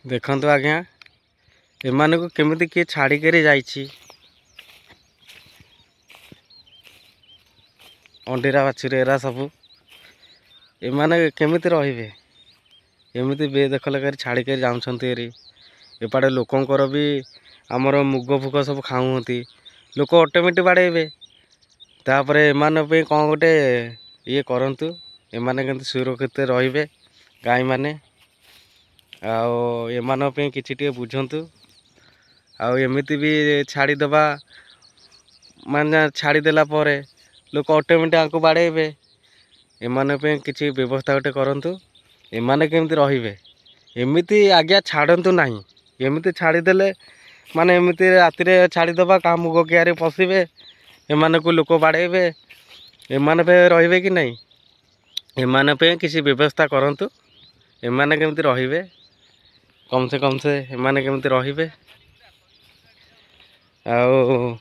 देखंतु आज्ञा एमान को केमिति किए छाड़िक जाइछि अंडीरा बाछुरी एरा सबू एमाने केमिति रहिबे एमिति बेदखल कर छाड़िक जाउछंती एपाड़े लोकंकर भी आमर मुग फुग सब खाऊँती लोक ऑटोमेटिक बाड़ेबे तापरे एमान पे कौन गोटे ये करंतु एमाने केमति सुरक्षित रहिबे गाय माने आउ एमान पे किछि टिके बुझंतु आउ एमिति भी छाड़ी दबा माने छाड़ी देला परे लोक ऑटोमेटिक आको बाड़ेबे एमान पे किछि व्यवस्था गोटे करंतु एमाने केमति रहिबे एमिति आज्ञा छाड़ंतु नाही एमिति छाड़ी देले माने एमिति राति रे छाड़ी दबा का मुग कियारे पसिबे एमान को लोक बाड़ेबे एमान पे रहिबे कि नहीं एमान पे किसी व्यवस्था करंतु एमान केमति रहिबे कम से एमान केमति रहिबे आउ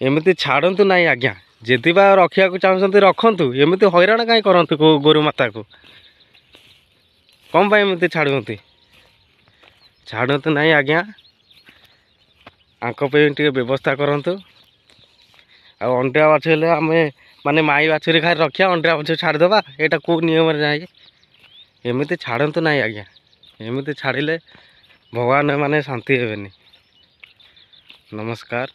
एमिति छाड़ंतु नहीं आज्ञा जदि बा रखिया को चाहते रखंतु एमिति हैरान काई करंतु गोरु माता को कम भाई एमिति छाड़ुंती छाड़ंतु नहीं आज्ञा आंक पे टिके व्यवस्था करंतु आ अंडा बाछुरी आम माने माई बाछुरी खाई रखिया अंडा बाछुरी छाड़देबा एटा को नियम जाए एमिति छाड़ंतु नहीं आज्ञा एमिति छाड़िले भगवान माने शांति हेबेनी। नमस्कार।